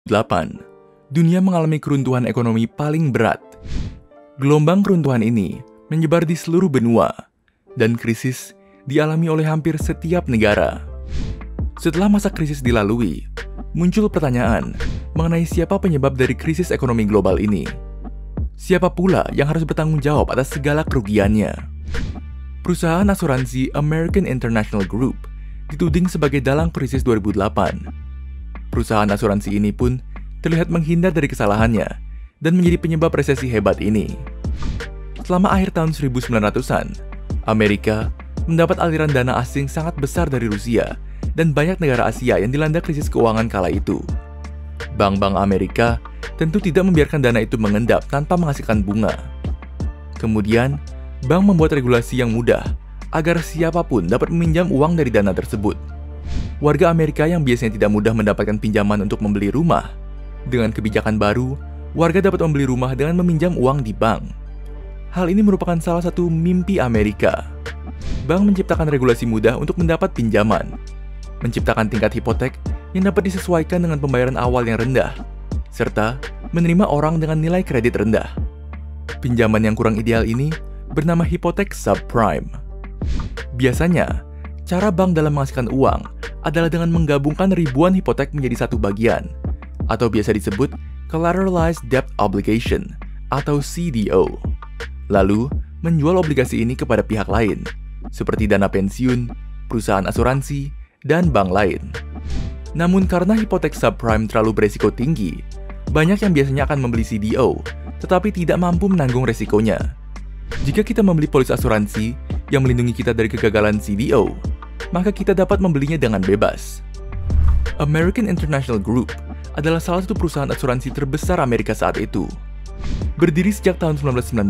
2008, dunia mengalami keruntuhan ekonomi paling berat. Gelombang keruntuhan ini menyebar di seluruh benua, dan krisis dialami oleh hampir setiap negara. Setelah masa krisis dilalui, muncul pertanyaan mengenai siapa penyebab dari krisis ekonomi global ini. Siapa pula yang harus bertanggung jawab atas segala kerugiannya? Perusahaan asuransi American International Group dituding sebagai dalang krisis 2008. Perusahaan asuransi ini pun terlihat menghindar dari kesalahannya dan menjadi penyebab resesi hebat ini. Selama akhir tahun 1900-an, Amerika mendapat aliran dana asing sangat besar dari Rusia dan banyak negara Asia yang dilanda krisis keuangan kala itu. Bank-bank Amerika tentu tidak membiarkan dana itu mengendap tanpa menghasilkan bunga. Kemudian, bank membuat regulasi yang mudah agar siapapun dapat meminjam uang dari dana tersebut. Warga Amerika yang biasanya tidak mudah mendapatkan pinjaman untuk membeli rumah, dengan kebijakan baru, warga dapat membeli rumah dengan meminjam uang di bank. Hal ini merupakan salah satu mimpi Amerika. Bank menciptakan regulasi mudah untuk mendapat pinjaman, menciptakan tingkat hipotek yang dapat disesuaikan dengan pembayaran awal yang rendah, serta menerima orang dengan nilai kredit rendah. Pinjaman yang kurang ideal ini bernama hipotek subprime. Biasanya, cara bank dalam menghasilkan uang adalah dengan menggabungkan ribuan hipotek menjadi satu bagian, atau biasa disebut Collateralized Debt Obligation atau CDO. Lalu, menjual obligasi ini kepada pihak lain, seperti dana pensiun, perusahaan asuransi, dan bank lain. Namun karena hipotek subprime terlalu beresiko tinggi, banyak yang biasanya akan membeli CDO, tetapi tidak mampu menanggung resikonya. Jika kita membeli polis asuransi yang melindungi kita dari kegagalan CDO, maka kita dapat membelinya dengan bebas. American International Group adalah salah satu perusahaan asuransi terbesar Amerika saat itu. Berdiri sejak tahun 1919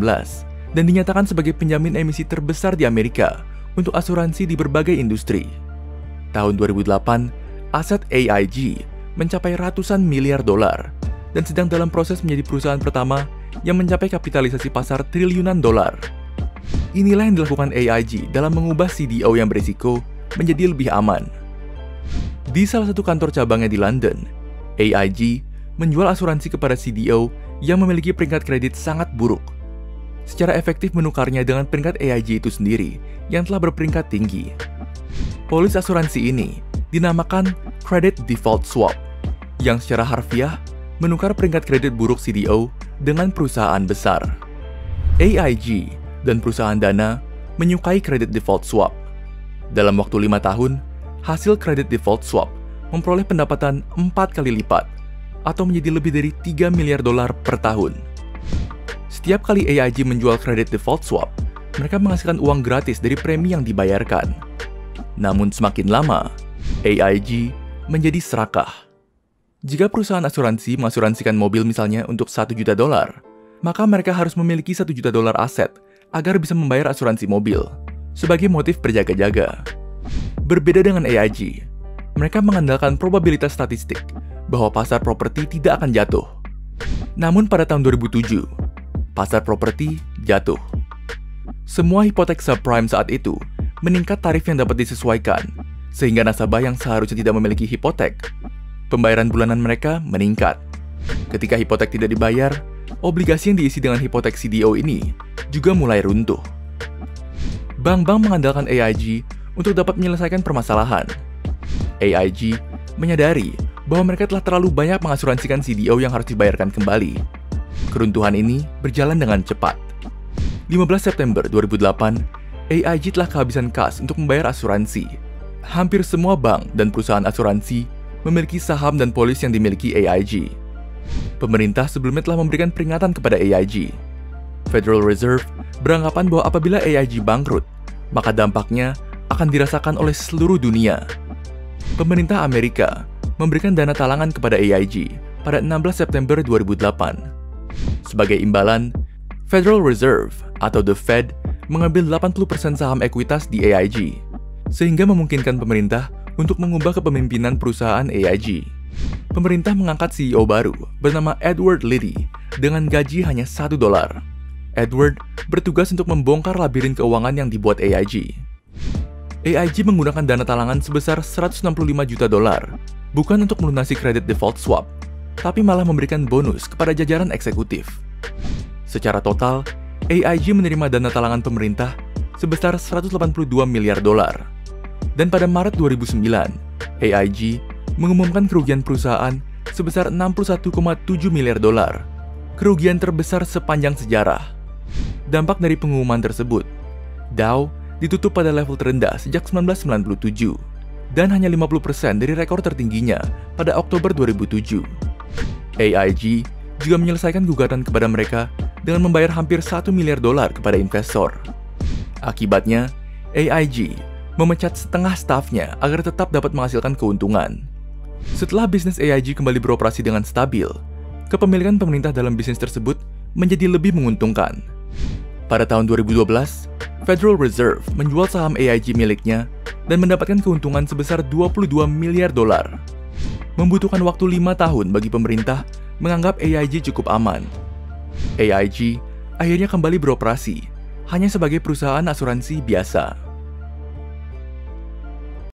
dan dinyatakan sebagai penjamin emisi terbesar di Amerika untuk asuransi di berbagai industri. Tahun 2008, aset AIG mencapai ratusan miliar dolar dan sedang dalam proses menjadi perusahaan pertama yang mencapai kapitalisasi pasar triliunan dolar. Inilah yang dilakukan AIG dalam mengubah CDO yang berisiko menjadi lebih aman. Di salah satu kantor cabangnya di London, AIG menjual asuransi kepada CDO yang memiliki peringkat kredit sangat buruk. Secara efektif menukarnya dengan peringkat AIG itu sendiri yang telah berperingkat tinggi. Polis asuransi ini dinamakan Credit Default Swap, yang secara harfiah menukar peringkat kredit buruk CDO dengan perusahaan besar. AIG dan perusahaan dana menyukai Credit Default Swap. Dalam waktu 5 tahun, hasil Credit Default Swap memperoleh pendapatan 4 kali lipat, atau menjadi lebih dari 3 miliar dolar per tahun. Setiap kali AIG menjual Credit Default Swap, mereka menghasilkan uang gratis dari premi yang dibayarkan. Namun semakin lama, AIG menjadi serakah. Jika perusahaan asuransi mengasuransikan mobil misalnya untuk 1 juta dolar, maka mereka harus memiliki 1 juta dolar aset agar bisa membayar asuransi mobil, sebagai motif berjaga-jaga. Berbeda dengan AIG, mereka mengandalkan probabilitas statistik bahwa pasar properti tidak akan jatuh. Namun pada tahun 2007, pasar properti jatuh. Semua hipotek subprime saat itu meningkat tarif yang dapat disesuaikan, sehingga nasabah yang seharusnya tidak memiliki hipotek, pembayaran bulanan mereka meningkat. Ketika hipotek tidak dibayar, obligasi yang diisi dengan hipotek CDO ini juga mulai runtuh. Bank-bank mengandalkan AIG untuk dapat menyelesaikan permasalahan. AIG menyadari bahwa mereka telah terlalu banyak mengasuransikan CDO yang harus dibayarkan kembali. Keruntuhan ini berjalan dengan cepat. 15 September 2008, AIG telah kehabisan kas untuk membayar asuransi. Hampir semua bank dan perusahaan asuransi memiliki saham dan polis yang dimiliki AIG. Pemerintah sebelumnya telah memberikan peringatan kepada AIG. Federal Reserve beranggapan bahwa apabila AIG bangkrut, maka dampaknya akan dirasakan oleh seluruh dunia. Pemerintah Amerika memberikan dana talangan kepada AIG pada 16 September 2008. Sebagai imbalan, Federal Reserve atau The Fed mengambil 80% saham ekuitas di AIG, sehingga memungkinkan pemerintah untuk mengubah kepemimpinan perusahaan AIG. Pemerintah mengangkat CEO baru bernama Edward Liddy dengan gaji hanya $1. Edward bertugas untuk membongkar labirin keuangan yang dibuat AIG. AIG menggunakan dana talangan sebesar $165 juta, bukan untuk melunasi kredit default swap, tapi malah memberikan bonus kepada jajaran eksekutif. Secara total, AIG menerima dana talangan pemerintah sebesar 182 miliar dolar. Dan pada Maret 2009, AIG mengumumkan kerugian perusahaan sebesar 61,7 miliar dolar, kerugian terbesar sepanjang sejarah. Dampak dari pengumuman tersebut, Dow ditutup pada level terendah sejak 1997 dan hanya 50% dari rekor tertingginya pada Oktober 2007. AIG juga menyelesaikan gugatan kepada mereka dengan membayar hampir 1 miliar dolar kepada investor. Akibatnya, AIG memecat setengah stafnya agar tetap dapat menghasilkan keuntungan. Setelah bisnis AIG kembali beroperasi dengan stabil, kepemilikan pemerintah dalam bisnis tersebut menjadi lebih menguntungkan. Pada tahun 2012, Federal Reserve menjual saham AIG miliknya dan mendapatkan keuntungan sebesar 22 miliar dolar. Membutuhkan waktu 5 tahun bagi pemerintah menganggap AIG cukup aman. AIG akhirnya kembali beroperasi hanya sebagai perusahaan asuransi biasa.